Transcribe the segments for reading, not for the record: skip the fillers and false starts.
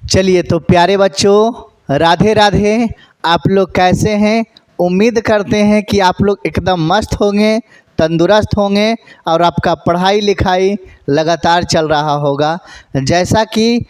चलिए तो प्यारे बच्चों, राधे राधे। आप लोग कैसे हैं? उम्मीद करते हैं कि आप लोग एकदम मस्त होंगे, तंदुरुस्त होंगे और आपका पढ़ाई लिखाई लगातार चल रहा होगा। जैसा कि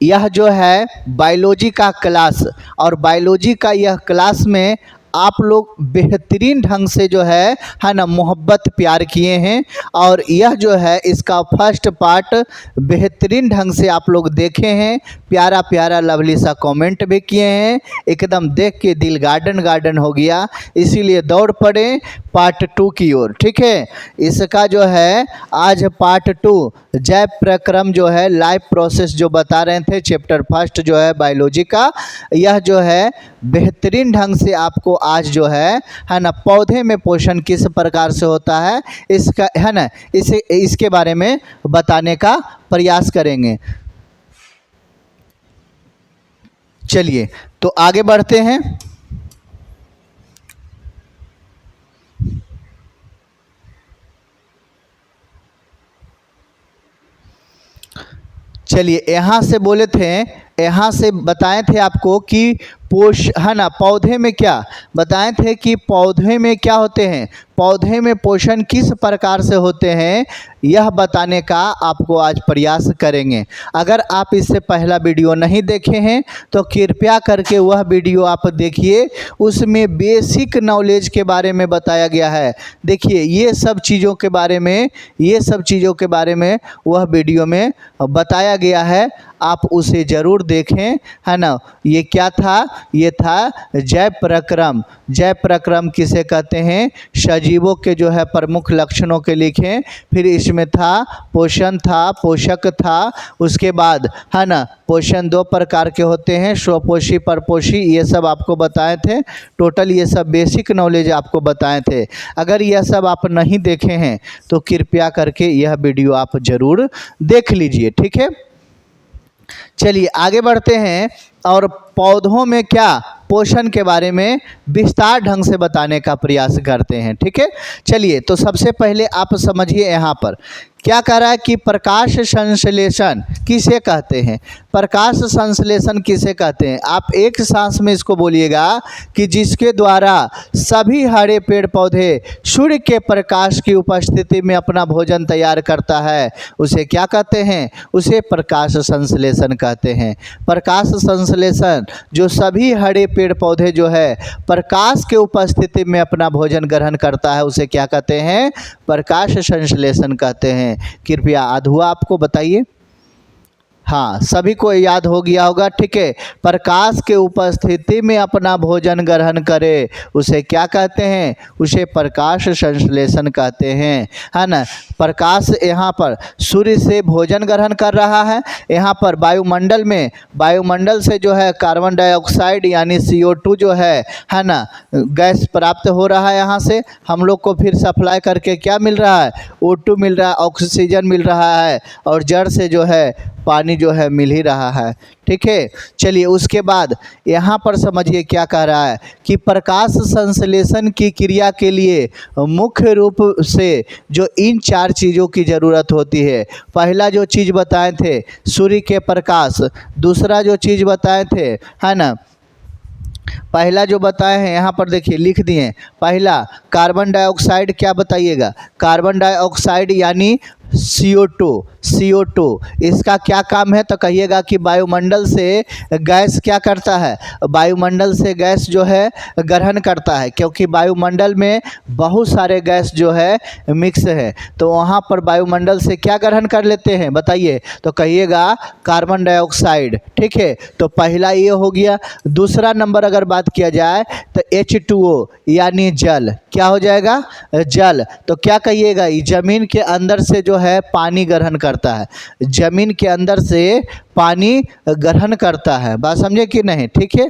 यह जो है बायोलॉजी का क्लास, और बायोलॉजी का यह क्लास में आप लोग बेहतरीन ढंग से जो है ना मोहब्बत प्यार किए हैं। और यह जो है इसका फर्स्ट पार्ट बेहतरीन ढंग से आप लोग देखे हैं, प्यारा प्यारा लवली सा कमेंट भी किए हैं। एकदम देख के दिल गार्डन गार्डन हो गया, इसीलिए दौड़ पड़े पार्ट 2 की ओर। ठीक है, इसका जो है आज पार्ट 2 जैव प्रक्रम जो है लाइफ प्रोसेस जो बता रहे थे, चैप्टर फर्स्ट जो है बायोलॉजी का, यह जो है बेहतरीन ढंग से आपको आज जो है ना पौधे में पोषण किस प्रकार से होता है इसका है ना इसके बारे में बताने का प्रयास करेंगे। चलिए तो आगे बढ़ते हैं। चलिए यहाँ से बोले थे, यहाँ से बताए थे आपको कि है ना पौधे में क्या बताए थे कि पौधे में क्या होते हैं, पौधे में पोषण किस प्रकार से होते हैं, यह बताने का आपको आज प्रयास करेंगे। अगर आप इससे पहला वीडियो नहीं देखे हैं तो कृपया करके वह वीडियो आप देखिए, उसमें बेसिक नॉलेज के बारे में बताया गया है। देखिए ये सब चीज़ों के बारे में वह वीडियो में बताया गया है, आप उसे ज़रूर देखें, है ना। ये क्या था? ये था जैव प्रक्रम। जैव प्रक्रम किसे कहते हैं? सजीवों के जो है प्रमुख लक्षणों के लिखें। फिर इसमें था पोषण था, पोषक था, उसके बाद है ना पोषण 2 प्रकार के होते हैं, स्वपोषी परपोषी, ये सब आपको बताए थे। टोटल ये सब बेसिक नॉलेज आपको बताए थे। अगर यह सब आप नहीं देखे हैं तो कृपया करके यह वीडियो आप ज़रूर देख लीजिए। ठीक है, चलिए आगे बढ़ते हैं और पौधों में क्या पोषण के बारे में विस्तार ढंग से बताने का प्रयास करते हैं। ठीक है, चलिए तो सबसे पहले आप समझिए यहाँ पर क्या कह रहा है कि प्रकाश संश्लेषण किसे कहते हैं। प्रकाश संश्लेषण किसे कहते हैं? आप एक सांस में इसको बोलिएगा कि जिसके द्वारा सभी हरे पेड़ पौधे सूर्य के प्रकाश की उपस्थिति में अपना भोजन तैयार करता है, उसे क्या कहते हैं? उसे प्रकाश संश्लेषण कहते हैं। प्रकाश संश्लेषण जो सभी हरे पेड़ पौधे जो है प्रकाश के उपस्थिति में अपना भोजन ग्रहण करता है, उसे क्या कहते हैं? प्रकाश संश्लेषण कहते हैं। कृपया अधूरा आपको बताइए। हाँ, सभी को याद हो गया होगा। ठीक है, प्रकाश के उपस्थिति में अपना भोजन ग्रहण करे, उसे क्या कहते हैं? उसे प्रकाश संश्लेषण कहते हैं, है ना। प्रकाश यहाँ पर सूर्य से भोजन ग्रहण कर रहा है, यहाँ पर वायुमंडल से जो है कार्बन डाइऑक्साइड यानी CO2 जो है ना गैस प्राप्त हो रहा है। यहाँ से हम लोग को फिर सप्लाई करके क्या मिल रहा है? O2 मिल रहा है, ऑक्सीजन मिल रहा है, और जड़ से जो है पानी जो है मिल ही रहा है। ठीक है, चलिए उसके बाद यहाँ पर समझिए क्या कह रहा है कि प्रकाश संश्लेषण की क्रिया के लिए मुख्य रूप से जो इन 4 चीज़ों की ज़रूरत होती है। पहला जो चीज़ बताए थे सूर्य के प्रकाश, दूसरा जो चीज़ बताए थे है ना, पहला जो बताए हैं यहाँ पर देखिए लिख दिए, पहला कार्बन डाइऑक्साइड, क्या बताइएगा? कार्बन डाइऑक्साइड यानी CO2 इसका क्या काम है? तो कहिएगा कि वायुमंडल से गैस क्या करता है? वायुमंडल से गैस जो है ग्रहण करता है, क्योंकि वायुमंडल में बहुत सारे गैस जो है मिक्स है, तो वहाँ पर वायुमंडल से क्या ग्रहण कर लेते हैं बताइए? तो कहिएगा कार्बन डाइऑक्साइड। ठीक है, तो पहला ये हो गया। दूसरा नंबर अगर बात किया जाए तो H2O यानी जल, क्या हो जाएगा? जल। तो क्या कहिएगा? जमीन के अंदर से जो है पानी ग्रहण करता है, जमीन के अंदर से पानी ग्रहण करता है। बात समझे कि नहीं? ठीक है,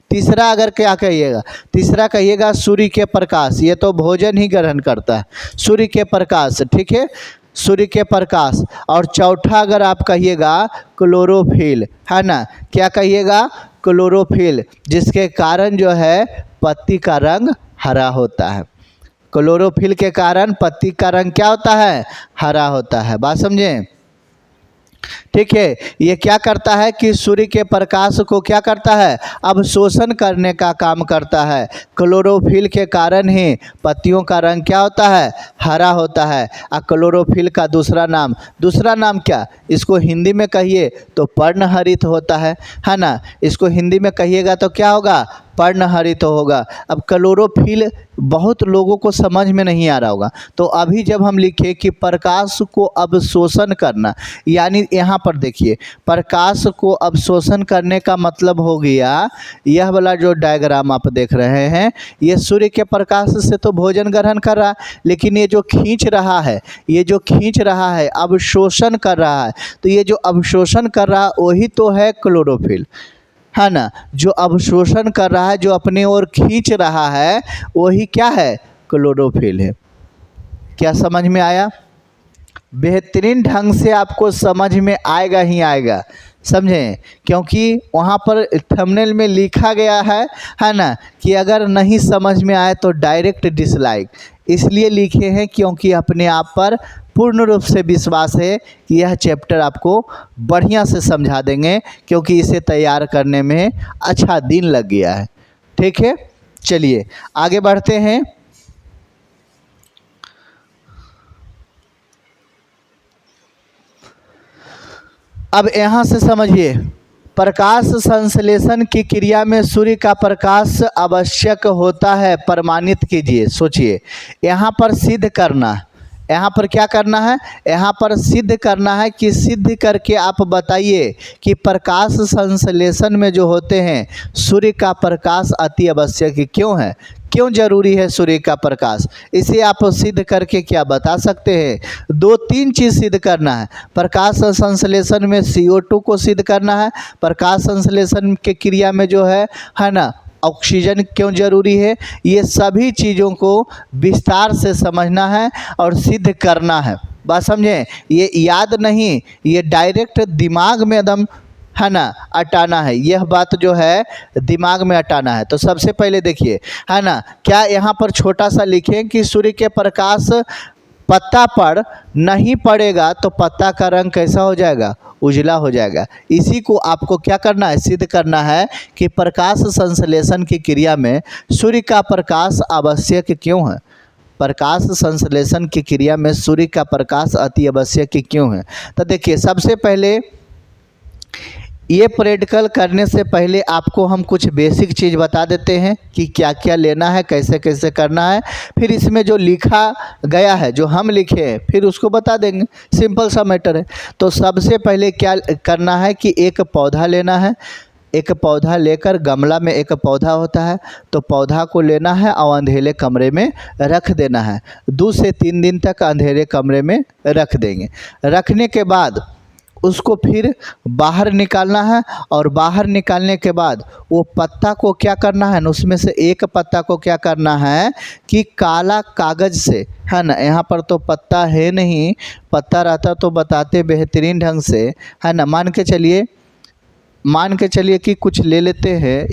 तीसरा अगर क्या कहिएगा? तीसरा कहिएगा सूर्य के प्रकाश, ये तो भोजन ही ग्रहण करता है, सूर्य के प्रकाश। ठीक है, सूर्य के प्रकाश। और चौथा अगर आप कहिएगा क्लोरोफिल, है ना, क्या कहिएगा? क्लोरोफिल, जिसके कारण जो है पत्ती का रंग हरा होता है। क्लोरोफिल के कारण पत्ती का रंग क्या होता है? हरा होता है। बात समझें? ठीक है। ये क्या करता है कि सूर्य के प्रकाश को क्या करता है, अवशोषण करने का काम करता है। क्लोरोफिल के कारण ही पत्तियों का रंग क्या होता है, हरा होता है। और क्लोरोफिल का दूसरा नाम क्या, इसको हिंदी में कहिए तो पर्णहरित होता है ना। इसको हिंदी में कहिएगा तो क्या होगा, पर्णहरित होगा। अब क्लोरोफिल बहुत लोगों को समझ में नहीं आ रहा होगा, तो अभी जब हम लिखे कि प्रकाश को अवशोषण करना, यानी यहाँ पर देखिए प्रकाश को अवशोषण करने का मतलब हो गया, यह वाला जो डायग्राम आप देख रहे हैं, ये सूर्य के प्रकाश से तो भोजन ग्रहण कर रहा है, लेकिन ये जो खींच रहा है अवशोषण कर रहा है, तो ये जो अवशोषण कर रहा है वही तो है क्लोरोफिल, है ना। जो अवशोषण कर रहा है, जो अपने ओर खींच रहा है, वही क्या है, क्लोरोफिल है। क्या समझ में आया? बेहतरीन ढंग से आपको समझ में आएगा ही आएगा, समझें, क्योंकि वहाँ पर थंबनेल में लिखा गया है ना, कि अगर नहीं समझ में आए तो डायरेक्ट डिसलाइक। इसलिए लिखे हैं क्योंकि अपने आप पर पूर्ण रूप से विश्वास है कि यह चैप्टर आपको बढ़िया से समझा देंगे, क्योंकि इसे तैयार करने में अच्छा दिन लग गया है। ठीक है, चलिए आगे बढ़ते हैं। अब यहाँ से समझिए, प्रकाश संश्लेषण की क्रिया में सूर्य का प्रकाश आवश्यक होता है। प्रमाणित कीजिए। सोचिए, यहाँ पर सिद्ध करना, यहाँ पर क्या करना है, यहाँ पर सिद्ध करना है कि सिद्ध करके आप बताइए कि प्रकाश संश्लेषण में जो होते हैं सूर्य का प्रकाश अति आवश्यक क्यों है, क्यों जरूरी है सूर्य का प्रकाश। इसे आप सिद्ध करके क्या बता सकते हैं? 2-3 चीज़ सिद्ध करना है। प्रकाश संश्लेषण में CO2 को सिद्ध करना है। प्रकाश संश्लेषण के क्रिया में जो है ना, ऑक्सीजन क्यों जरूरी है। ये सभी चीज़ों को विस्तार से समझना है और सिद्ध करना है। बात समझें, ये याद नहीं, ये डायरेक्ट दिमाग में एकदम है ना अटाना है। यह बात जो है दिमाग में अटाना है। तो सबसे पहले देखिए, है ना, क्या यहाँ पर छोटा सा लिखें कि सूर्य के प्रकाश पत्ता पर नहीं पड़ेगा तो पत्ता का रंग कैसा हो जाएगा, उजला हो जाएगा। इसी को आपको क्या करना है, सिद्ध करना है कि प्रकाश संश्लेषण की क्रिया में सूर्य का प्रकाश आवश्यक क्यों है। प्रकाश संश्लेषण की क्रिया में सूर्य का प्रकाश अति आवश्यक क्यों है। तो देखिए, सबसे पहले ये प्रैक्टिकल करने से पहले आपको हम कुछ बेसिक चीज़ बता देते हैं कि क्या क्या लेना है, कैसे कैसे करना है। फिर इसमें जो लिखा गया है, जो हम लिखे हैं, फिर उसको बता देंगे। सिंपल सा मैटर है। तो सबसे पहले क्या करना है कि एक पौधा लेना है। एक पौधा लेकर, गमला में एक पौधा होता है, तो पौधा को लेना है और अंधेरे कमरे में रख देना है। 2 से 3 दिन तक अंधेरे कमरे में रख देंगे। रखने के बाद उसको फिर बाहर निकालना है, और बाहर निकालने के बाद वो पत्ता को क्या करना है, उसमें से एक पत्ता को क्या करना है कि काला कागज़ से, है ना, यहाँ पर तो पत्ता है नहीं, पत्ता रहता तो बताते बेहतरीन ढंग से, है ना। मान के चलिए कि कुछ ले लेते हैं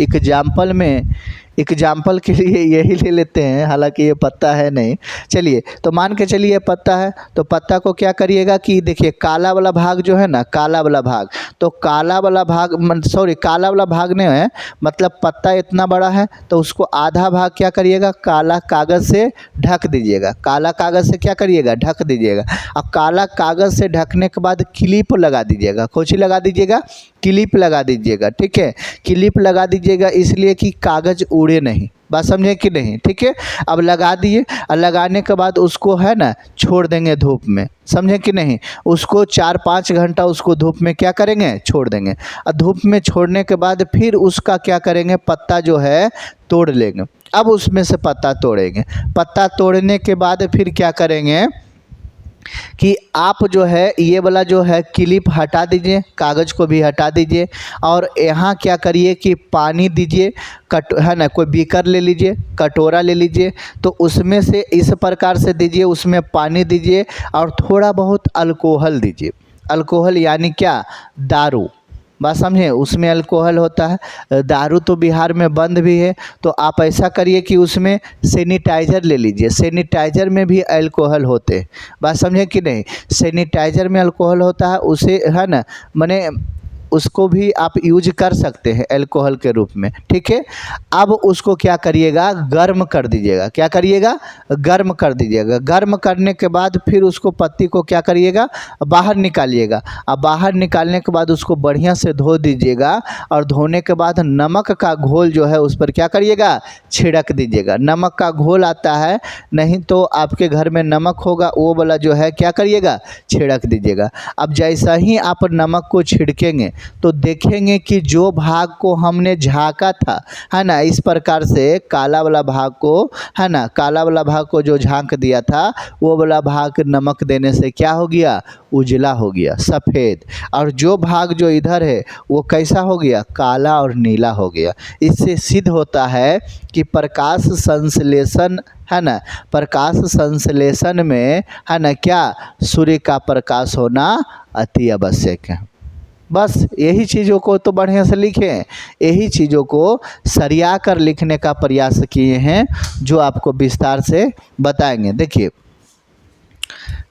एग्जाम्पल के लिए यही ले लेते हैं, हालांकि ये पत्ता है नहीं। चलिए, तो मान के चलिए ये पत्ता है, तो पत्ता को क्या करिएगा कि देखिए काला वाला भाग जो है ना, काला वाला भाग, तो काला वाला भाग नहीं है, मतलब पत्ता इतना बड़ा है तो उसको आधा भाग क्या करिएगा, काला कागज़ से ढक दीजिएगा। काला कागज़ से क्या करिएगा, ढक दीजिएगा। अब काला कागज़ से ढकने के बाद क्लिप लगा दीजिएगा। कोची लगा दीजिएगा, क्लिप लगा दीजिएगा। ठीक है, क्लिप लगा दीजिएगा इसलिए कि कागज़ उड़े नहीं। बात समझे कि नहीं? ठीक है, अब लगा दिए, और लगाने के बाद उसको है ना छोड़ देंगे धूप में। समझे कि नहीं? उसको 4-5 घंटा उसको धूप में क्या करेंगे, छोड़ देंगे। और धूप में छोड़ने के बाद फिर उसका क्या करेंगे, पत्ता जो है तोड़ लेंगे। अब उसमें से पत्ता तोड़ेंगे। पत्ता तोड़ने के बाद फिर क्या करेंगे कि आप जो है ये वाला जो है क्लिप हटा दीजिए, कागज़ को भी हटा दीजिए, और यहाँ क्या करिए कि पानी दीजिए, है ना, कोई बीकर ले लीजिए, कटोरा ले लीजिए, तो उसमें से इस प्रकार से दीजिए, उसमें पानी दीजिए और थोड़ा बहुत अल्कोहल दीजिए। अल्कोहल यानी क्या, दारू। बात समझे, उसमें अल्कोहल होता है। दारू तो बिहार में बंद भी है, तो आप ऐसा करिए कि उसमें सैनिटाइज़र ले लीजिए, सैनिटाइज़र में भी अल्कोहल होते हैं। बात समझे कि नहीं, सैनिटाइज़र में अल्कोहल होता है, उसे है ना, माने उसको भी आप यूज कर सकते हैं अल्कोहल के रूप में, ठीक है। अब उसको क्या करिएगा, गर्म कर दीजिएगा। क्या करिएगा, गर्म कर दीजिएगा। गर्म करने के बाद फिर उसको पत्ती को क्या करिएगा, बाहर निकालिएगा। अब बाहर निकालने के बाद उसको बढ़िया से धो दीजिएगा, और धोने के बाद नमक का घोल जो है उस पर क्या करिएगा, छिड़क दीजिएगा। नमक का घोल आता है, नहीं तो आपके घर में नमक होगा, वो वाला जो है क्या करिएगा, छिड़क दीजिएगा। अब जैसा ही आप नमक को छिड़केंगे तो देखेंगे कि जो भाग को हमने झाँका था, है ना, इस प्रकार से काला वाला भाग को, है ना, काला वाला भाग को जो झाँक दिया था, वो वाला भाग नमक देने से क्या हो गया, उजला हो गया, सफ़ेद। और जो भाग जो इधर है वो कैसा हो गया, काला और नीला हो गया। इससे सिद्ध होता है कि प्रकाश संश्लेषण, है ना, प्रकाश संश्लेषण में, है ना, क्या, सूर्य का प्रकाश होना अति आवश्यक है। बस यही चीज़ों को तो बढ़िया से लिखें, यही चीज़ों को सरिया कर लिखने का प्रयास किए हैं, जो आपको विस्तार से बताएंगे। देखिए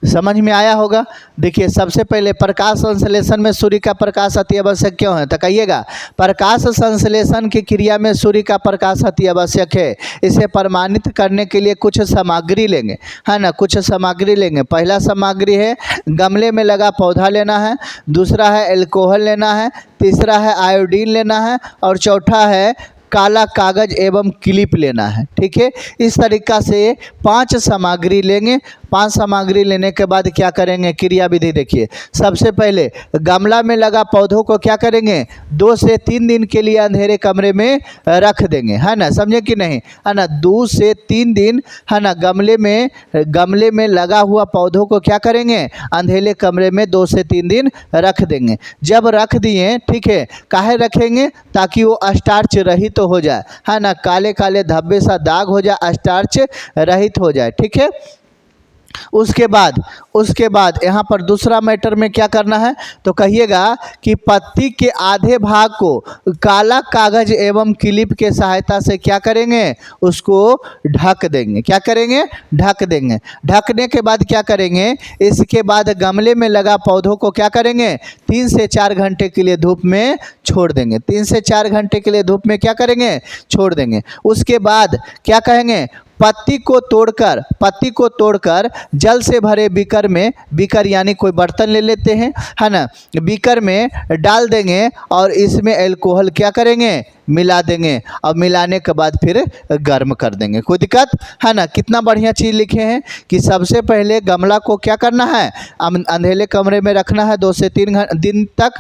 समझ में आया होगा। देखिए सबसे पहले प्रकाश संश्लेषण में सूर्य का प्रकाश अति आवश्यक क्यों है, तो कहिएगा, प्रकाश संश्लेषण की क्रिया में सूर्य का प्रकाश अति आवश्यक है। इसे प्रमाणित करने के लिए कुछ सामग्री लेंगे, है ना, कुछ सामग्री लेंगे। पहला सामग्री है गमले में लगा पौधा लेना है, दूसरा है अल्कोहल लेना है, तीसरा है आयोडीन लेना है, और चौथा है काला कागज एवं क्लिप लेना है, ठीक है। इस तरीक़ा से 5 सामग्री लेंगे। 5 सामग्री लेने के बाद क्या करेंगे, क्रिया विधि देखिए। सबसे पहले गमला में लगा पौधों को क्या करेंगे, 2 से 3 दिन के लिए अंधेरे कमरे में रख देंगे, है ना, समझे कि नहीं, है ना, 2 से 3 दिन, है ना, गमले में लगा हुआ पौधों को क्या करेंगे, अंधेरे कमरे में 2 से 3 दिन रख देंगे। जब रख दिए, ठीक है, काहे रखेंगे, ताकि वो स्टार्च रहित तो हो जाए, है ना, काले काले धब्बे सा दाग हो जाए, स्टार्च रहित हो जाए, ठीक है। उसके बाद यहाँ पर दूसरा मैटर में क्या करना है, तो कहिएगा कि पत्ती के आधे भाग को काला कागज एवं क्लिप के सहायता से क्या करेंगे, उसको ढक देंगे। क्या करेंगे, ढक देंगे। ढकने के बाद क्या करेंगे, इसके बाद गमले में लगा पौधों को क्या करेंगे, 3 से 4 घंटे के लिए धूप में छोड़ देंगे। 3 से 4 घंटे के लिए धूप में क्या करेंगे, छोड़ देंगे। उसके बाद क्या कहेंगे, पत्ती को तोड़कर जल से भरे बीकर यानी कोई बर्तन ले लेते हैं, है ना, बीकर में डाल देंगे और इसमें अल्कोहल क्या करेंगे, मिला देंगे। और मिलाने के बाद फिर गर्म कर देंगे। कोई दिक्कत है ना। कितना बढ़िया चीज़ लिखे हैं कि सबसे पहले गमला को क्या करना है, अंधेरे कमरे में रखना है 2 से 3 दिन तक,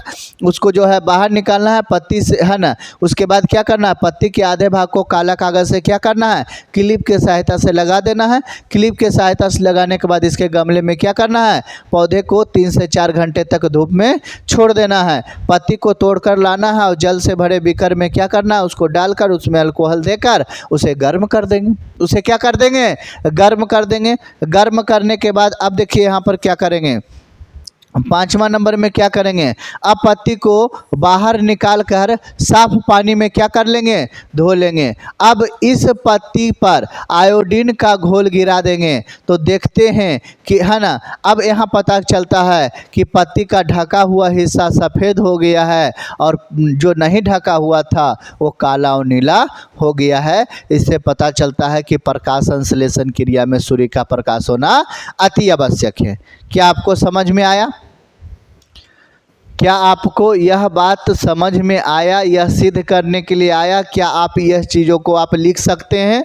उसको जो है बाहर निकालना है पत्ती से, है ना। उसके बाद क्या करना है, पत्ती के आधे भाग को काला कागज़ से क्या करना है, क्लिप के सहायता से लगा देना है। क्लिप के सहायता से लगाने के बाद इसके गमले में क्या करना है, पौधे को 3 से 4 घंटे तक धूप में छोड़ देना है। पत्ती को तोड़कर लाना है और जल से भरे बीकर में क्या करना है, उसको डालकर उसमें अल्कोहल देकर उसे गर्म कर देंगे। उसे क्या कर देंगे, गर्म कर देंगे। गर्म करने के बाद अब देखिए यहाँ पर क्या करेंगे, 5वां नंबर में क्या करेंगे, अब पत्ती को बाहर निकाल कर साफ पानी में क्या कर लेंगे, धो लेंगे। अब इस पत्ती पर आयोडीन का घोल गिरा देंगे। तो देखते हैं कि, है ना, अब यहाँ पता चलता है कि पत्ती का ढका हुआ हिस्सा सफ़ेद हो गया है और जो नहीं ढका हुआ था वो काला और नीला हो गया है। इससे पता चलता है कि प्रकाश संश्लेषण क्रिया में सूर्य का प्रकाश होना अति आवश्यक है। क्या आपको समझ में आया? क्या आपको यह बात समझ में आया? यह सिद्ध करने के लिए आया। क्या आप यह चीज़ों को आप लिख सकते हैं?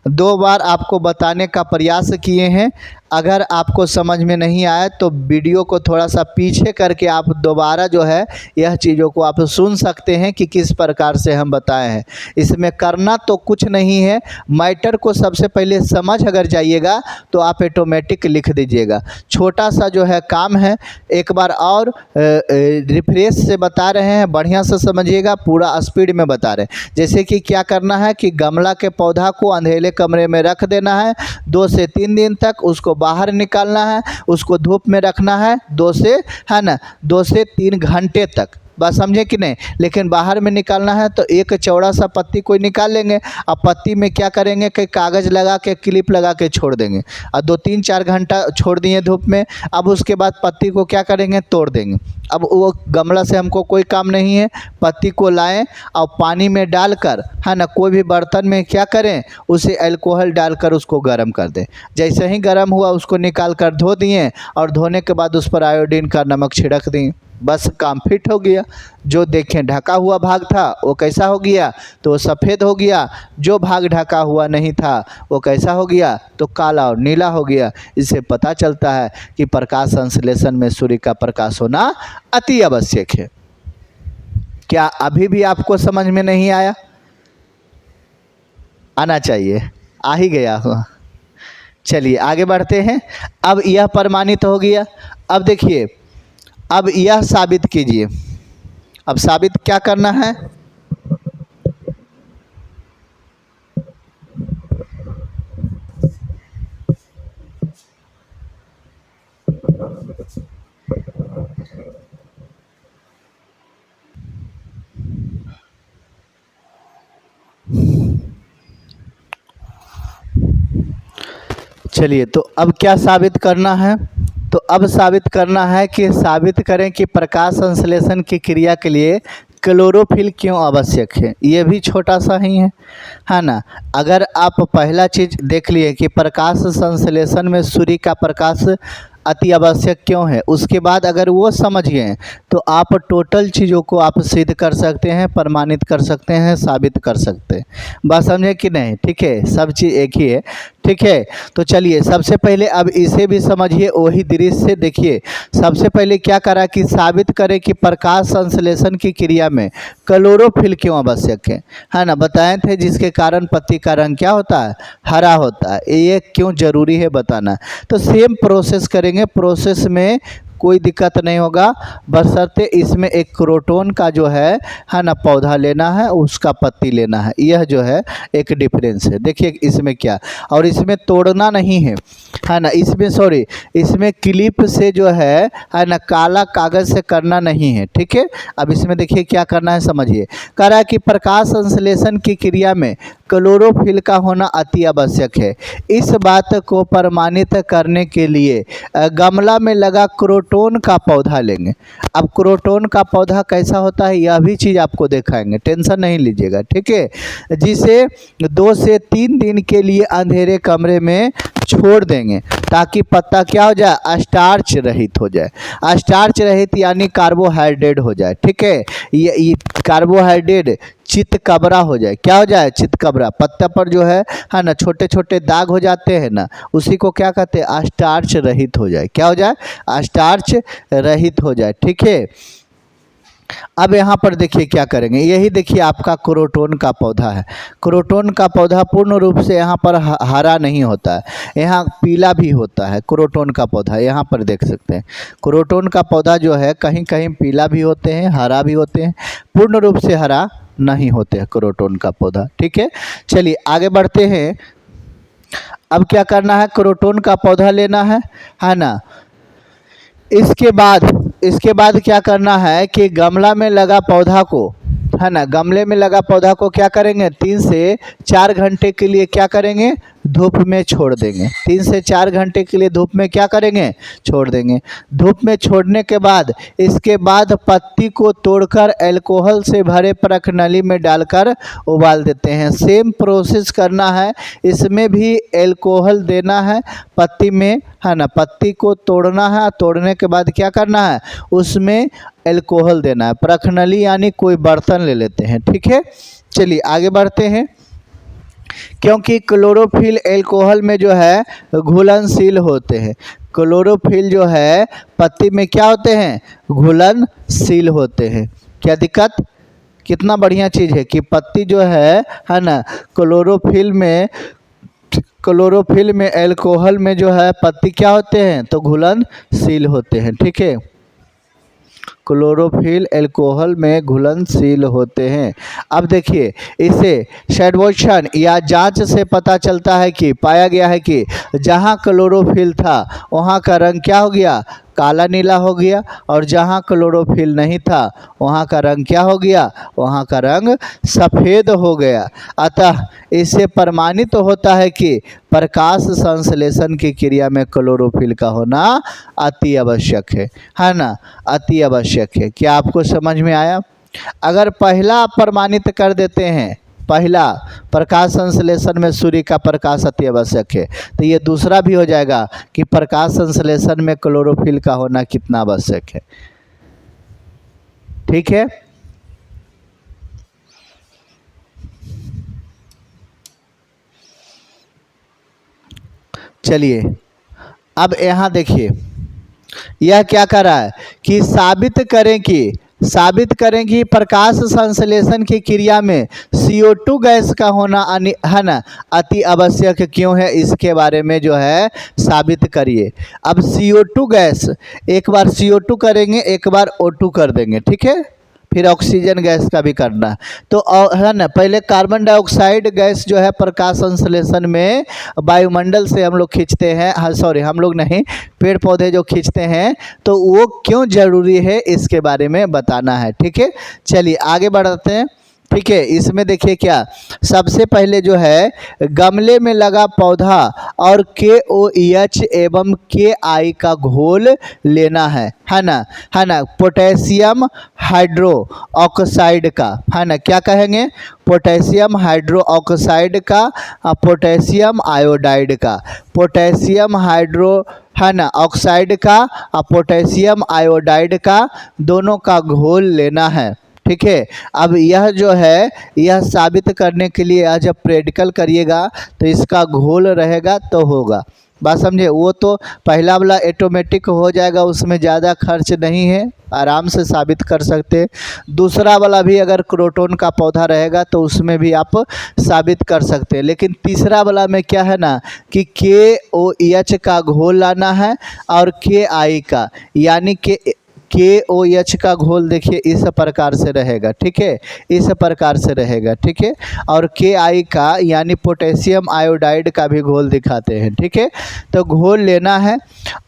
2 बार आपको बताने का प्रयास किए हैं। अगर आपको समझ में नहीं आया तो वीडियो को थोड़ा सा पीछे करके आप दोबारा जो है यह चीज़ों को आप सुन सकते हैं कि किस प्रकार से हम बताए हैं। इसमें करना तो कुछ नहीं है, मैटर को सबसे पहले समझ अगर जाइएगा तो आप ऑटोमेटिक लिख दीजिएगा। छोटा सा जो है काम है, एक बार और रिफ्रेश से बता रहे हैं, बढ़िया से समझिएगा, पूरा स्पीड में बता रहे हैं। जैसे कि क्या करना है कि गमला के पौधा को अंधेरे कमरे में रख देना है 2 से 3 दिन तक, उसको बाहर निकालना है, उसको धूप में रखना है 2 से 3 घंटे तक। बात समझे कि नहीं। लेकिन बाहर में निकालना है तो एक चौड़ा सा पत्ती कोई निकाल लेंगे, अब पत्ती में क्या करेंगे कि कागज़ लगा के क्लिप लगा के छोड़ देंगे, और 2-3-4 घंटा छोड़ दिए धूप में। अब उसके बाद पत्ती को क्या करेंगे, तोड़ देंगे। अब वो गमला से हमको कोई काम नहीं है, पत्ती को लाएं और पानी में डालकर, है ना, कोई भी बर्तन में क्या करें, उसे अल्कोहल डालकर उसको गर्म कर दें। जैसे ही गर्म हुआ उसको निकाल कर धो दिए, और धोने के बाद उस पर आयोडीन का नमक छिड़क दिए, बस काम फिट हो गया। जो देखें ढका हुआ भाग था वो कैसा हो गया, तो वो सफ़ेद हो गया। जो भाग ढका हुआ नहीं था वो कैसा हो गया, तो काला और नीला हो गया। इससे पता चलता है कि प्रकाश संश्लेषण में सूर्य का प्रकाश होना अति आवश्यक है। क्या अभी भी आपको समझ में नहीं आया? आना चाहिए, आ ही गया हो। चलिए आगे बढ़ते हैं। अब यह प्रमाणित हो गया। अब देखिए, अब यह साबित कीजिए। अब साबित क्या करना है, चलिए तो अब क्या साबित करना है, तो अब साबित करना है कि साबित करें कि प्रकाश संश्लेषण की क्रिया के लिए क्लोरोफिल क्यों आवश्यक है। ये भी छोटा सा ही है ना। अगर आप पहला चीज़ देख लिए कि प्रकाश संश्लेषण में सूर्य का प्रकाश अति आवश्यक क्यों है, उसके बाद अगर वो समझ गए तो आप टोटल चीज़ों को आप सिद्ध कर सकते हैं, प्रमाणित कर सकते हैं, साबित कर सकते हैं। बात समझे कि नहीं? ठीक है, सब चीज़ एक ही है। ठीक है, तो चलिए सबसे पहले अब इसे भी समझिए, वही दृश्य से देखिए। सबसे पहले क्या करा कि साबित करें कि प्रकाश संश्लेषण की क्रिया में क्लोरोफिल क्यों आवश्यक है ना, बताए थे, जिसके कारण पत्ती का रंग क्या होता है, हरा होता है। ये क्यों जरूरी है बताना। तो सेम प्रोसेस करेंगे, प्रोसेस में कोई दिक्कत नहीं होगा, बशर्ते इसमें एक क्रोटोन का जो है ना पौधा लेना है, उसका पत्ती लेना है। यह जो है एक डिफरेंस है। देखिए इसमें क्या, और इसमें तोड़ना नहीं है ना, इसमें सॉरी, इसमें क्लिप से जो है ना काला कागज़ से करना नहीं है। ठीक है, अब इसमें देखिए क्या करना है, समझिए। कह रहा है कि प्रकाश संश्लेषण की क्रिया में क्लोरोफिल का होना अति आवश्यक है। इस बात को प्रमाणित करने के लिए गमला में लगा क्रोटोन का पौधा लेंगे। अब क्रोटोन का पौधा कैसा होता है, यह भी चीज़ आपको दिखाएंगे, टेंशन नहीं लीजिएगा। ठीक है, जिसे 2 से 3 दिन के लिए अंधेरे कमरे में छोड़ देंगे ताकि पत्ता क्या हो जाए, स्टार्च रहित हो जाए। स्टार्च रहित यानी कार्बोहाइड्रेट हो जाए। ठीक है, ये कार्बोहाइड्रेट चितकबरा हो जाए। क्या हो जाए, चितकबरा। पत्ता पर जो है ना छोटे छोटे दाग हो जाते हैं ना, उसी को क्या कहते हैं, स्टार्च रहित हो जाए। क्या हो जाए, स्टार्च रहित हो जाए। ठीक है, अब यहाँ पर देखिए क्या करेंगे, यही देखिए आपका क्रोटोन का पौधा है। क्रोटोन का पौधा पूर्ण रूप से यहाँ पर हरा नहीं होता है, यहाँ पीला भी होता है। क्रोटोन का पौधा यहाँ पर देख सकते हैं, क्रोटोन का पौधा जो है कहीं कहीं पीला भी होते हैं, हरा भी होते हैं, पूर्ण रूप से हरा नहीं होते हैं क्रोटोन का पौधा। ठीक है, चलिए आगे बढ़ते हैं। अब क्या करना है, क्रोटोन का पौधा लेना है ना। इसके बाद क्या करना है कि गमला में लगा पौधा को, है ना, गमले में लगा पौधा को क्या करेंगे, 3 से 4 घंटे के लिए क्या करेंगे, धूप में छोड़ देंगे। 3 से 4 घंटे के लिए धूप में क्या करेंगे, छोड़ देंगे। धूप में छोड़ने के बाद इसके बाद पत्ती को तोड़कर अल्कोहल से भरे प्रखनली में डालकर उबाल देते हैं। सेम प्रोसेस करना है, इसमें भी अल्कोहल देना है पत्ती में, है ना। पत्ती को तोड़ना है, तोड़ने के बाद क्या करना है, उसमें अल्कोहल देना है। प्रखनली यानी कोई बर्तन ले लेते हैं। ठीक है, चलिए आगे बढ़ते हैं। क्योंकि क्लोरोफिल अल्कोहल में जो है घुलनशील होते हैं। क्लोरोफिल जो है पत्ती में क्या होते हैं, घुलनशील होते हैं। क्या दिक्कत, कितना बढ़िया चीज़ है कि पत्ती जो है ना, क्लोरोफिल में अल्कोहल में जो है पत्ती क्या होते हैं, तो घुलनशील होते हैं। ठीक है, क्लोरोफिल अल्कोहल में घुलनशील होते हैं। अब देखिए, इसे सर्वेक्षण या जांच से पता चलता है कि पाया गया है कि जहां क्लोरोफिल था वहां का रंग क्या हो गया, काला नीला हो गया, और जहाँ क्लोरोफिल नहीं था वहाँ का रंग क्या हो गया, वहाँ का रंग सफ़ेद हो गया। अतः इससे प्रमाणित होता है कि प्रकाश संश्लेषण की क्रिया में क्लोरोफिल का होना अति आवश्यक है ना, अति आवश्यक है। क्या आपको समझ में आया? अगर पहला आप प्रमाणित कर देते हैं, पहला प्रकाश संश्लेषण में सूर्य का प्रकाश अति आवश्यक है, तो ये दूसरा भी हो जाएगा कि प्रकाश संश्लेषण में क्लोरोफिल का होना कितना आवश्यक है। ठीक है। चलिए अब यहाँ देखिए, यह क्या कर रहा है कि साबित करें कि प्रकाश संश्लेषण की क्रिया में CO2 गैस का होना है ना अति आवश्यक क्यों है, इसके बारे में जो है साबित करिए। अब CO2 गैस, एक बार CO2 करेंगे, एक बार O2 कर देंगे, ठीक है, फिर ऑक्सीजन गैस का भी करना है। तो है ना, पहले कार्बन डाइऑक्साइड गैस जो है प्रकाश संश्लेषण में वायुमंडल से हम लोग खींचते हैं, हाँ सॉरी हम लोग नहीं, पेड़ पौधे जो खींचते हैं, तो वो क्यों ज़रूरी है इसके बारे में बताना है। ठीक है, चलिए आगे बढ़ते हैं। ठीक है, इसमें देखिए क्या, सबसे पहले जो है गमले में लगा पौधा और KOH एवं KI का घोल लेना है ना, पोटेशियम हाइड्रो ऑक्साइड का, है ना, क्या कहेंगे, पोटेशियम हाइड्रो ऑक्साइड का, पोटेशियम आयोडाइड का, पोटेशियम हाइड्रो है ना ऑक्साइड का और पोटेशियम आयोडाइड का, दोनों का घोल लेना है। ठीक है, अब यह जो है यह साबित करने के लिए जब प्रैक्टिकल करिएगा तो इसका घोल रहेगा तो होगा, बात समझे। वो तो पहला वाला ऑटोमेटिक हो जाएगा, उसमें ज़्यादा खर्च नहीं है, आराम से साबित कर सकते हैं। दूसरा वाला भी अगर क्रोटोन का पौधा रहेगा तो उसमें भी आप साबित कर सकते हैं, लेकिन तीसरा वाला में क्या है ना कि KOH का घोल लाना है और KI का, यानी कि KOH का घोल देखिए इस प्रकार से रहेगा, ठीक है, इस प्रकार से रहेगा, ठीक है, और KI का यानी पोटेशियम आयोडाइड का भी घोल दिखाते हैं। ठीक है, तो घोल लेना है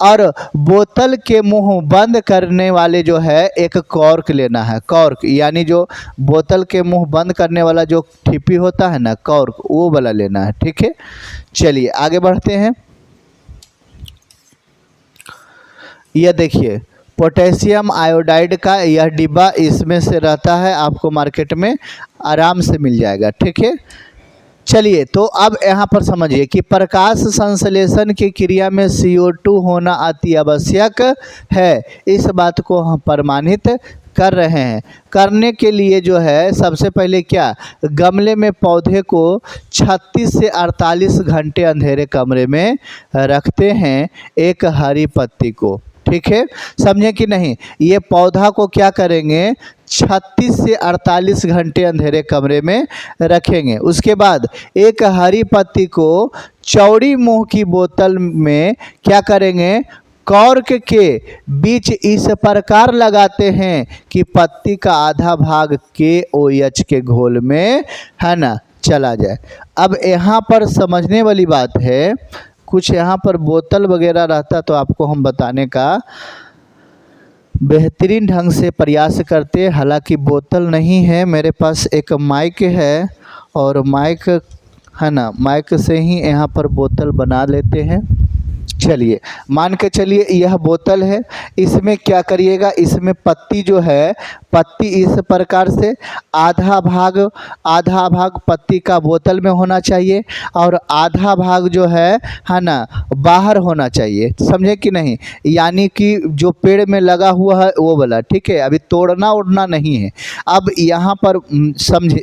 और बोतल के मुंह बंद करने वाले जो है एक कॉर्क लेना है, कॉर्क यानी जो बोतल के मुंह बंद करने वाला जो ठिप्पी होता है ना कॉर्क, वो वाला लेना है। ठीक है, चलिए आगे बढ़ते हैं। यह देखिए पोटेशियम आयोडाइड का यह डिब्बा इसमें से रहता है, आपको मार्केट में आराम से मिल जाएगा। ठीक है, चलिए तो अब यहाँ पर समझिए कि प्रकाश संश्लेषण की क्रिया में CO2 होना अति आवश्यक है, इस बात को हम प्रमाणित कर रहे हैं। करने के लिए जो है सबसे पहले क्या, गमले में पौधे को 36 से 48 घंटे अंधेरे कमरे में रखते हैं एक हरी पत्ती को। ठीक है, समझे कि नहीं, ये पौधा को क्या करेंगे 36 से 48 घंटे अंधेरे कमरे में रखेंगे। उसके बाद एक हरी पत्ती को चौड़ी मुंह की बोतल में क्या करेंगे, कॉर्क के बीच इस प्रकार लगाते हैं कि पत्ती का आधा भाग KOH के घोल में है ना चला जाए। अब यहाँ पर समझने वाली बात है, कुछ यहाँ पर बोतल वगैरह रहता तो आपको हम बताने का बेहतरीन ढंग से प्रयास करते, हालांकि बोतल नहीं है मेरे पास, एक माइक है और माइक है ना, माइक से ही यहाँ पर बोतल बना लेते हैं। चलिए मान के चलिए यह बोतल है, इसमें क्या करिएगा, इसमें पत्ती जो है, पत्ती इस प्रकार से आधा भाग पत्ती का बोतल में होना चाहिए और आधा भाग जो है ना बाहर होना चाहिए, समझे कि नहीं, यानी कि जो पेड़ में लगा हुआ है वो वाला। ठीक है, अभी तोड़ना उड़ना नहीं है। अब यहाँ पर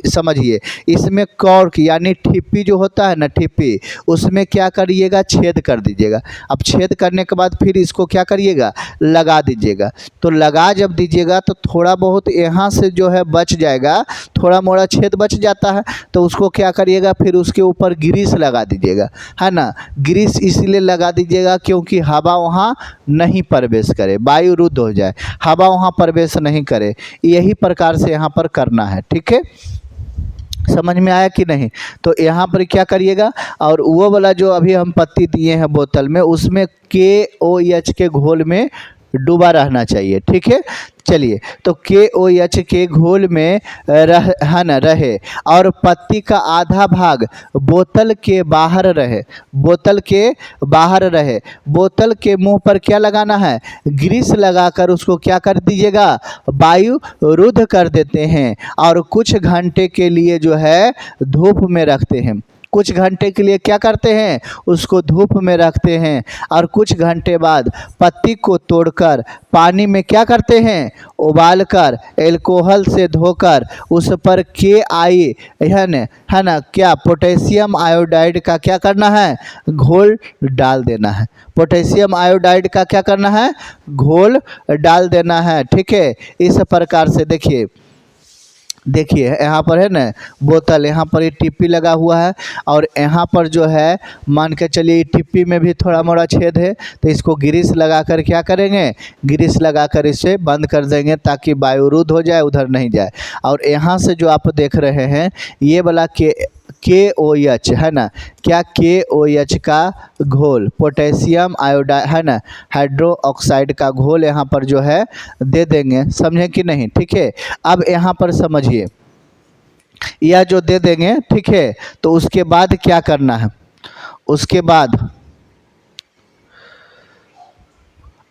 समझिए, इसमें कॉर्क यानी ठिप्पी जो होता है ना, ठिप्पी, उसमें क्या करिएगा, छेद कर दीजिएगा। अब छेद करने के बाद फिर इसको क्या करिएगा, लगा दीजिएगा। तो लगा जब दीजिएगा तो थोड़ा बहुत यहाँ से जो है बच जाएगा, थोड़ा मोड़ा छेद बच जाता है, तो उसको क्या करिएगा, फिर उसके ऊपर ग्रीस लगा दीजिएगा, है ना। ग्रीस इसलिए लगा दीजिएगा क्योंकि हवा वहाँ नहीं प्रवेश करे, वायु रुद्ध हो जाए, हवा वहाँ प्रवेश नहीं करे, यही प्रकार से यहाँ पर करना है। ठीक है, समझ में आया कि नहीं। तो यहाँ पर क्या करिएगा, और वो वाला जो अभी हम पत्ती दिए हैं बोतल में, उसमें KOH के घोल में डूबा रहना चाहिए। ठीक है, चलिए, तो KOH के घोल में रहे और पत्ती का आधा भाग बोतल के बाहर रहे, बोतल के बाहर रहे। बोतल के मुंह पर क्या लगाना है, ग्रीस लगाकर उसको क्या कर दीजिएगा, वायु रुद्ध कर देते हैं और कुछ घंटे के लिए जो है धूप में रखते हैं। कुछ घंटे के लिए क्या करते हैं, उसको धूप में रखते हैं और कुछ घंटे बाद पत्ती को तोड़कर पानी में क्या करते हैं, उबालकर अल्कोहल से धोकर उस पर KI है ना क्या पोटेशियम आयोडाइड का क्या करना है, घोल डाल देना है। पोटेशियम आयोडाइड का क्या करना है, घोल डाल देना है। ठीक है, इस प्रकार से देखिए यहाँ पर है ना बोतल, यहाँ पर ये टिप्पी लगा हुआ है और यहाँ पर जो है मान के चलिए टिप्पी में भी थोड़ा मोड़ा छेद है, तो इसको ग्रीस लगाकर क्या करेंगे, ग्रीस लगाकर इसे बंद कर देंगे ताकि वायु रुद्ध हो जाए, उधर नहीं जाए। और यहाँ से जो आप देख रहे हैं ये वाला KOH है ना, क्या KOH का घोल पोटेशियम आयोडाइड है ना, हाइड्रो ऑक्साइड का घोल यहाँ पर जो है दे देंगे, समझे कि नहीं। ठीक है, अब यहाँ पर समझिए, यह जो दे देंगे, ठीक है, तो उसके बाद क्या करना है, उसके बाद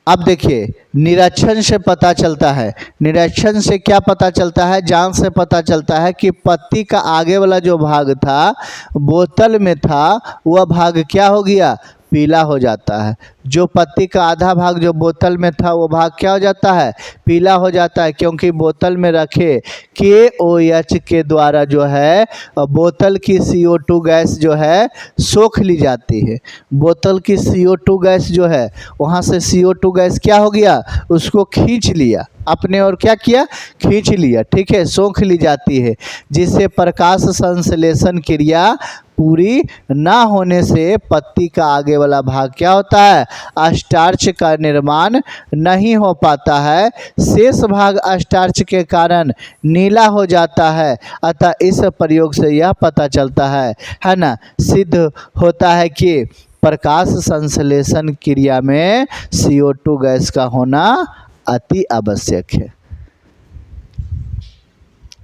अब देखिए निरीक्षण से पता चलता है, निरीक्षण से क्या पता चलता है, जांच से पता चलता है कि पत्ती का आगे वाला जो भाग था बोतल में था वह भाग क्या हो गया, पीला हो जाता है। जो पत्ती का आधा भाग जो बोतल में था वो भाग क्या हो जाता है, पीला हो जाता है, क्योंकि बोतल में रखे KOH के द्वारा जो है बोतल की CO2 गैस जो है सोख ली जाती है। बोतल की CO2 गैस जो है वहाँ से CO2 गैस क्या हो गया, उसको खींच लिया अपने और क्या किया, खींच लिया। ठीक है, सोख ली जाती है, जिससे प्रकाश संश्लेषण क्रिया पूरी ना होने से पत्ती का आगे वाला भाग क्या होता है, स्टार्च का निर्माण नहीं हो पाता है। शेष भाग स्टार्च के कारण नीला हो जाता है। अतः इस प्रयोग से यह पता चलता है ना, सिद्ध होता है कि प्रकाश संश्लेषण क्रिया में CO2 गैस का होना अति आवश्यक है।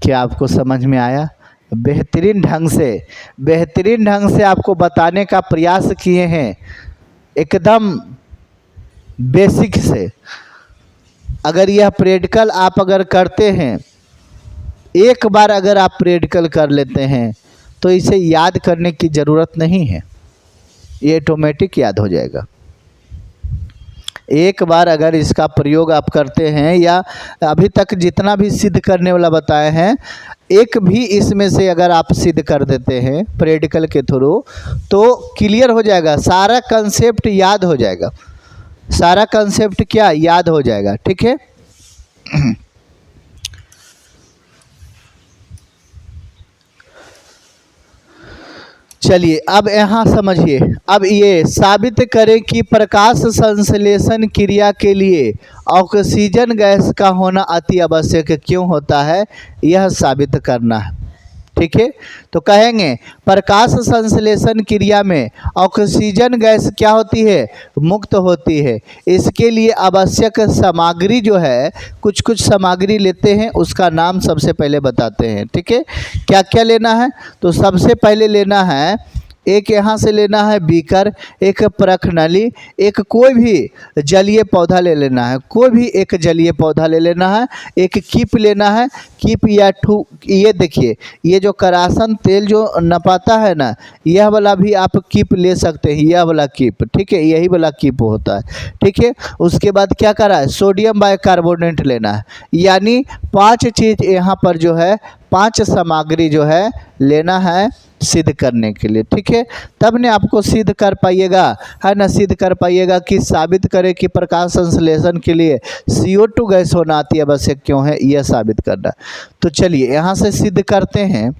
क्या आपको समझ में आया? बेहतरीन ढंग से आपको बताने का प्रयास किए हैं, एकदम बेसिक से। अगर यह प्रैक्टिकल आप अगर करते हैं, एक बार अगर आप प्रैक्टिकल कर लेते हैं तो इसे याद करने की ज़रूरत नहीं है, ये ऑटोमेटिक याद हो जाएगा। एक बार अगर इसका प्रयोग आप करते हैं, या अभी तक जितना भी सिद्ध करने वाला बताए हैं, एक भी इसमें से अगर आप सिद्ध कर देते हैं प्रैक्टिकल के थ्रू, तो क्लियर हो जाएगा, सारा कंसेप्ट याद हो जाएगा, सारा कंसेप्ट क्या याद हो जाएगा। ठीक है, चलिए अब यहाँ समझिए। अब ये साबित करें कि प्रकाश संश्लेषण क्रिया के लिए ऑक्सीजन गैस का होना अति आवश्यक क्यों होता है, यह साबित करना है। ठीक है, तो कहेंगे प्रकाश संश्लेषण क्रिया में ऑक्सीजन गैस क्या होती है, मुक्त होती है। इसके लिए आवश्यक सामग्री जो है, कुछ कुछ सामग्री लेते हैं, उसका नाम सबसे पहले बताते हैं। ठीक है, क्या क्या लेना है, तो सबसे पहले लेना है, एक यहाँ से लेना है बीकर, एक परख नली, एक कोई भी जलीय पौधा ले लेना है, कोई भी एक जलीय पौधा ले लेना है, एक कीप लेना है, कीप या ये देखिए, ये जो करासन तेल जो नपाता है ना, यह वाला भी आप कीप ले सकते हैं, यह वाला कीप। ठीक है, यही वाला कीप होता है। ठीक है, उसके बाद क्या करा है, सोडियम बाइकार्बोनेट लेना है, यानी 5 चीज़ यहाँ पर जो है, 5 सामग्री जो है लेना है सिद्ध करने के लिए। ठीक है, तब ने आपको सिद्ध कर पाइएगा, है ना, सिद्ध कर पाइएगा कि साबित करें कि प्रकाश संश्लेषण के लिए CO2 गैस होना अति आवश्यक क्यों है, यह साबित करना। तो चलिए यहाँ से सिद्ध करते हैं।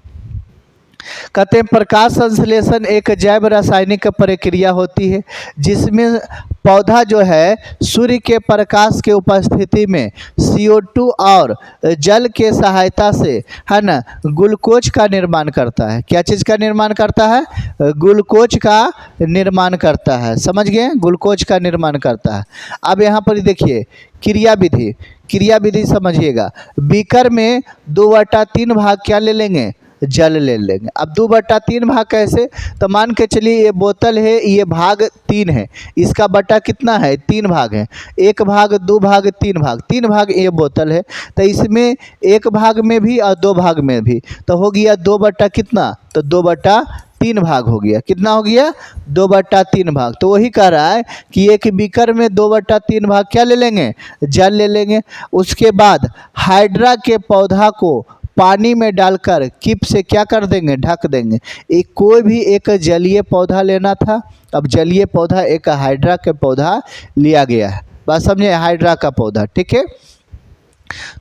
कहते हैं प्रकाश संश्लेषण एक जैव रासायनिक प्रक्रिया होती है जिसमें पौधा जो है सूर्य के प्रकाश के उपस्थिति में CO2 और जल के सहायता से, है ना, ग्लूकोज का निर्माण करता है। क्या चीज़ का निर्माण करता है? ग्लूकोज का निर्माण करता है। समझ गए? ग्लूकोज का निर्माण करता है। अब यहाँ पर देखिए क्रियाविधि, क्रियाविधि समझिएगा। बीकर में 2/3 भाग क्या ले लेंगे? जल ले लेंगे। अब 2/3 भाग कैसे? तो मान के चलिए ये बोतल है, ये भाग 3 है, इसका बटा कितना है? 3 भाग है। 1 भाग 2 भाग 3 भाग, 3 भाग ये बोतल है, तो इसमें 1 भाग में भी और 2 भाग में भी, तो हो गया 2 बटा कितना? तो 2/3 भाग हो गया। कितना हो गया? 2/3 भाग। तो वही कह रहा है कि एक बीकर में 2/3 भाग क्या ले लेंगे? जल ले लेंगे। उसके बाद हाइड्रा के पौधा को पानी में डालकर कीप से क्या कर देंगे? ढक देंगे। एक कोई भी एक जलीय पौधा लेना था। अब जलीय पौधा एक हाइड्रा के पौधा लिया गया है। बात समझे? हाइड्रा का पौधा, ठीक है।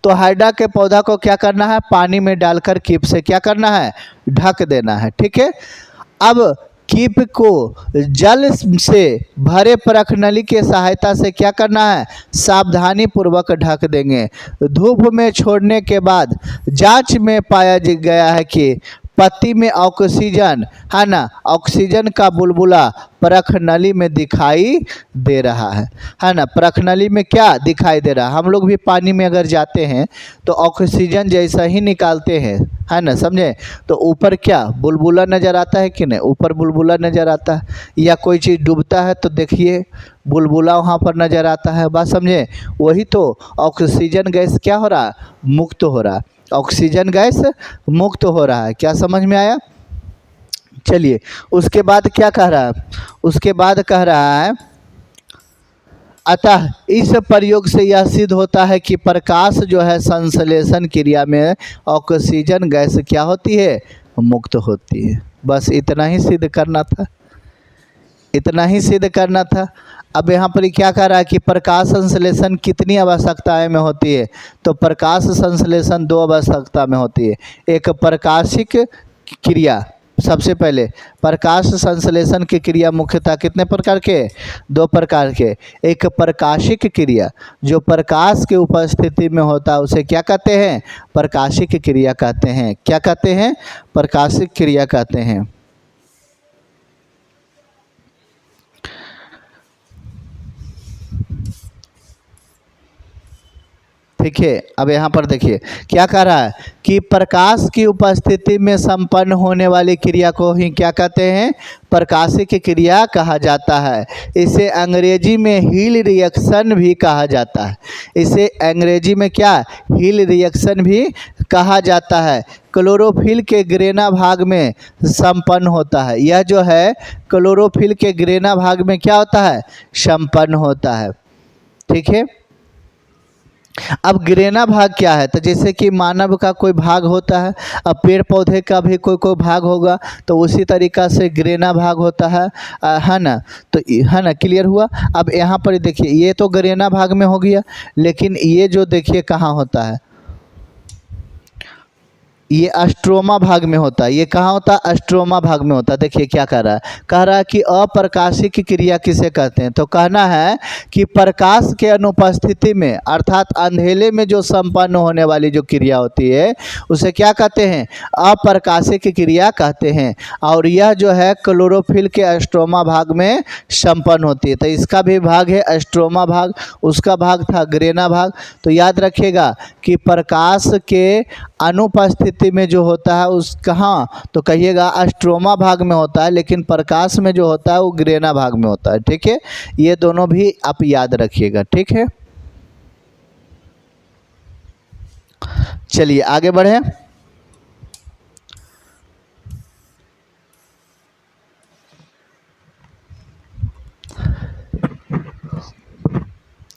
तो हाइड्रा के पौधा को क्या करना है? पानी में डालकर कीप से क्या करना है? ढक देना है, ठीक है। अब कीप को जल से भरे परखनली के सहायता से क्या करना है? सावधानी पूर्वक ढक देंगे। धूप में छोड़ने के बाद जांच में पाया गया है कि पत्ती में ऑक्सीजन, है ना, ऑक्सीजन का बुलबुला परखनली में दिखाई दे रहा है ना। परखनली में क्या दिखाई दे रहा है? हम लोग भी पानी में अगर जाते हैं तो ऑक्सीजन जैसा ही निकालते हैं, है ना, समझे? तो ऊपर क्या बुलबुला नज़र आता है कि नहीं? ऊपर बुलबुला नज़र आता है। या कोई चीज़ डूबता है तो देखिए बुलबुला वहाँ पर नज़र आता है। बात समझे? वही तो ऑक्सीजन गैस क्या हो रहा है? मुक्त हो रहा है। ऑक्सीजन गैस मुक्त हो रहा है। क्या समझ में आया? चलिए उसके बाद क्या कह रहा है? उसके बाद कह रहा है अतः इस प्रयोग से यह सिद्ध होता है कि प्रकाश जो है संश्लेषण क्रिया में ऑक्सीजन गैस क्या होती है? मुक्त होती है। बस इतना ही सिद्ध करना था, इतना ही सिद्ध करना था। अब यहाँ पर क्या कह रहा है कि प्रकाश संश्लेषण कितनी आवश्यकताएं में होती है? तो प्रकाश संश्लेषण 2 आवश्यकता में होती है। एक प्रकाशिक क्रिया, सबसे पहले प्रकाश संश्लेषण की क्रिया मुख्यतः कितने प्रकार के? 2 प्रकार के। एक प्रकाशिक क्रिया जो प्रकाश के उपस्थिति में होता है उसे क्या कहते हैं? प्रकाशिक क्रिया कहते हैं। क्या कहते हैं? प्रकाशिक क्रिया कहते हैं। ठीक है। अब यहाँ पर देखिए क्या कह रहा है कि प्रकाश की उपस्थिति में संपन्न होने वाली क्रिया को ही क्या कहते हैं? प्रकाशिक क्रिया कहा जाता है। इसे अंग्रेजी में हील रिएक्शन भी कहा जाता है। इसे अंग्रेजी में क्या? हील रिएक्शन भी कहा जाता है। क्लोरोफिल के ग्रेना भाग में संपन्न होता है। यह जो है क्लोरोफिल के ग्रेना भाग में क्या होता है? संपन्न होता है, ठीक है। अब ग्रेना भाग क्या है? तो जैसे कि मानव का कोई भाग होता है, अब पेड़ पौधे का भी कोई भाग होगा, तो उसी तरीक़ा से ग्रेना भाग होता है ना। तो है ना, क्लियर हुआ? अब यहाँ पर देखिए ये तो ग्रेना भाग में हो गया, लेकिन ये जो देखिए कहाँ होता है? ये अस्ट्रोमा भाग में होता है। ये कहाँ होता है? अस्ट्रोमा भाग में होता है। देखिए क्या कह रहा है? कह रहा है कि अप्रकाशिक क्रिया किसे कहते हैं? तो कहना है कि प्रकाश के अनुपस्थिति में अर्थात अंधेले में जो संपन्न होने वाली जो क्रिया होती है उसे क्या कहते हैं? अप्रकाशिक क्रिया कहते हैं। और यह जो है क्लोरोफिल के अस्ट्रोमा भाग में संपन्न होती है। तो इसका भी भाग है अस्ट्रोमा भाग, उसका भाग था ग्रेना भाग। तो याद रखिएगा कि प्रकाश के अनुपस्थिति में जो होता है उस कहाँ? तो कहिएगा अस्ट्रोमा भाग में होता है, लेकिन प्रकाश में जो होता है वो ग्रेना भाग में होता है, ठीक है। ये दोनों भी आप याद रखिएगा, ठीक है। चलिए आगे बढ़े।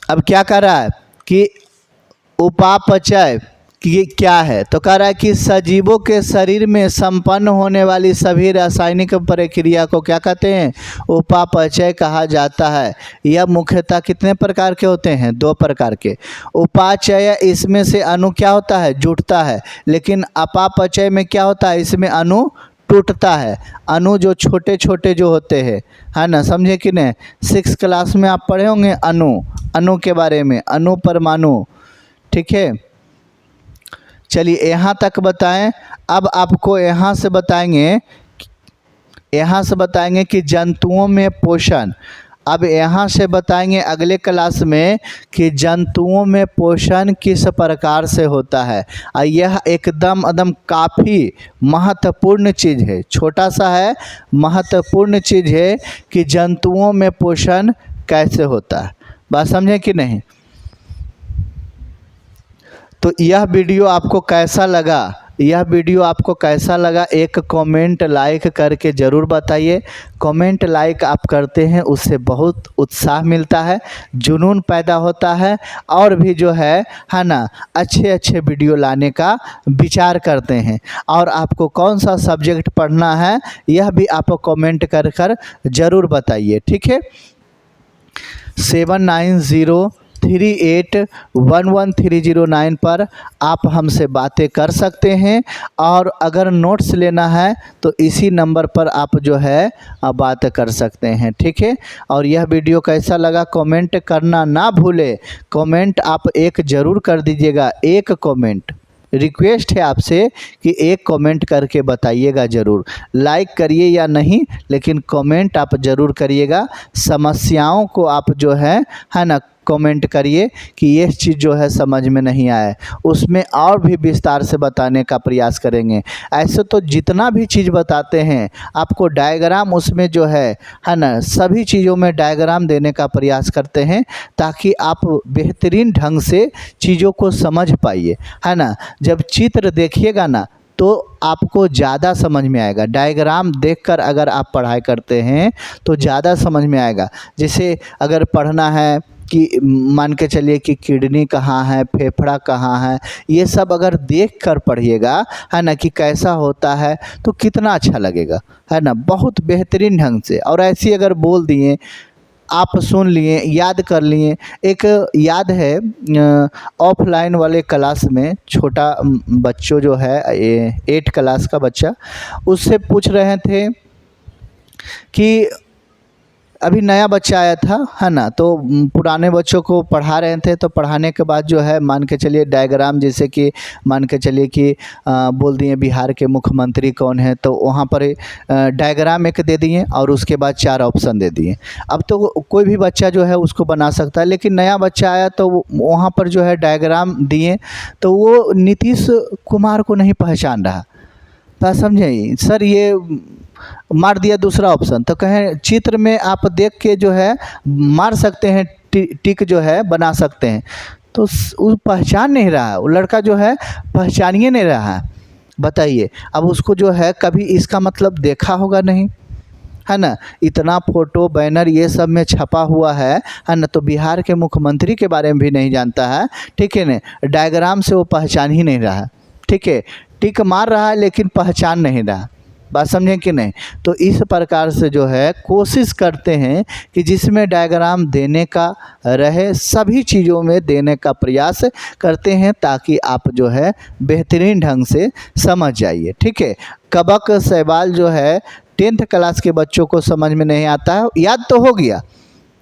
अब क्या कर रहा है कि उपापचय कि क्या है? तो कह रहा है कि सजीवों के शरीर में संपन्न होने वाली सभी रासायनिक प्रक्रिया को क्या कहते हैं? उपापचय कहा जाता है। यह मुख्यतः कितने प्रकार के होते हैं? 2 प्रकार के। उपापचय इसमें से अणु क्या होता है? जुटता है। लेकिन अपापचय में क्या होता है? इसमें अणु टूटता है। अणु जो छोटे छोटे जो होते हैं, है ना, समझे कि नहीं। 6 क्लास में आप पढ़े होंगे अणु के बारे में, अणु परमाणु, ठीक है। चलिए यहाँ तक बताएं। अब आपको यहाँ से बताएंगे कि जंतुओं में पोषण। अब यहाँ से बताएंगे अगले क्लास में कि जंतुओं में पोषण किस प्रकार से होता है। यह एकदम काफ़ी महत्वपूर्ण चीज़ है, छोटा सा है, महत्वपूर्ण चीज़ है कि जंतुओं में पोषण कैसे होता है। बात समझे कि नहीं। तो यह वीडियो आपको कैसा लगा, एक कमेंट लाइक करके ज़रूर बताइए। कमेंट लाइक आप करते हैं उससे बहुत उत्साह मिलता है, जुनून पैदा होता है, और भी जो है ना, अच्छे वीडियो लाने का विचार करते हैं। और आपको कौन सा सब्जेक्ट पढ़ना है यह भी आप कमेंट कर ज़रूर बताइए, ठीक है। 7903811309 पर आप हमसे बातें कर सकते हैं। और अगर नोट्स लेना है तो इसी नंबर पर आप जो है बात कर सकते हैं, ठीक है। और यह वीडियो कैसा लगा कमेंट करना ना भूले। कमेंट आप एक ज़रूर कर दीजिएगा, एक कमेंट, रिक्वेस्ट है आपसे कि एक कमेंट करके बताइएगा ज़रूर। लाइक करिए या नहीं, लेकिन कमेंट आप ज़रूर करिएगा। समस्याओं को आप जो है ना कमेंट करिए कि ये चीज़ जो है समझ में नहीं आए, उसमें और भी विस्तार से बताने का प्रयास करेंगे। ऐसे तो जितना भी चीज़ बताते हैं आपको डायग्राम उसमें जो है ना, सभी चीज़ों में डायग्राम देने का प्रयास करते हैं ताकि आप बेहतरीन ढंग से चीज़ों को समझ पाइए, है ना। जब चित्र देखिएगा ना तो आपको ज़्यादा समझ में आएगा। डायग्राम देखकर अगर आप पढ़ाई करते हैं तो ज़्यादा समझ में आएगा। जैसे अगर पढ़ना है कि मान के चलिए कि किडनी कहाँ है, फेफड़ा कहाँ है, ये सब अगर देख कर पढ़िएगा, है ना, कि कैसा होता है तो कितना अच्छा लगेगा, है ना, बहुत बेहतरीन ढंग से। और ऐसी अगर बोल दिए, आप सुन लिए, याद कर लिए। एक याद है ऑफलाइन वाले क्लास में छोटा बच्चों जो है 8 क्लास का बच्चा, उससे पूछ रहे थे कि अभी नया बच्चा आया था, है ना, तो पुराने बच्चों को पढ़ा रहे थे। तो पढ़ाने के बाद जो है मान के चलिए डायग्राम, जैसे कि मान के चलिए कि बोल दिए बिहार के मुख्यमंत्री कौन है, तो वहाँ पर डायग्राम एक दे दिए और उसके बाद 4 ऑप्शन दे दिए। अब तो कोई भी बच्चा जो है उसको बना सकता है, लेकिन नया बच्चा आया तो वहाँ पर जो है डायग्राम दिए तो वो नीतीश कुमार को नहीं पहचान रहा। तो समझे सर, ये मार दिया दूसरा ऑप्शन। तो कहें चित्र में आप देख के जो है मार सकते हैं, टिक जो है बना सकते हैं। तो वो पहचान नहीं रहा, वो लड़का जो है पहचानिए नहीं रहा है। बताइए, अब उसको जो है कभी इसका मतलब देखा होगा नहीं, है ना। इतना फोटो बैनर ये सब में छपा हुआ है ना, तो बिहार के मुख्यमंत्री के बारे में भी नहीं जानता है, ठीक है ना। डायग्राम से वो पहचान ही नहीं रहा, ठीक है। टिक मार रहा है लेकिन पहचान नहीं रहा। बात समझें कि नहीं। तो इस प्रकार से जो है कोशिश करते हैं कि जिसमें डायग्राम देने का रहे सभी चीज़ों में देने का प्रयास करते हैं, ताकि आप जो है बेहतरीन ढंग से समझ जाइए, ठीक है। कबक सवाल जो है 10th क्लास के बच्चों को समझ में नहीं आता है, याद तो हो गया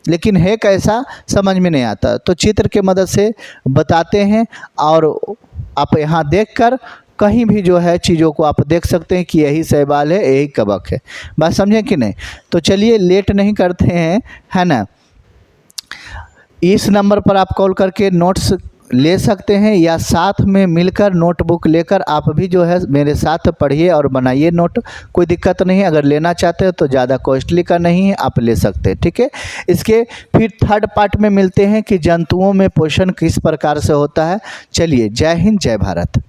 लेकिन है कैसा समझ में नहीं आता। तो चित्र के मदद से बताते हैं और आप यहाँ देखकर कहीं भी जो है चीज़ों को आप देख सकते हैं कि यही सवाल है, यही कबक है। बात समझें कि नहीं। तो चलिए लेट नहीं करते हैं, है ना। इस नंबर पर आप कॉल करके नोट्स ले सकते हैं या साथ में मिलकर नोटबुक लेकर आप भी जो है मेरे साथ पढ़िए और बनाइए नोट। कोई दिक्कत नहीं है, अगर लेना चाहते हो तो ज़्यादा कॉस्टली का नहीं है, आप ले सकते हैं, ठीक है। इसके फिर 3rd पार्ट में मिलते हैं कि जंतुओं में पोषण किस प्रकार से होता है। चलिए, जय हिंद, जय भारत।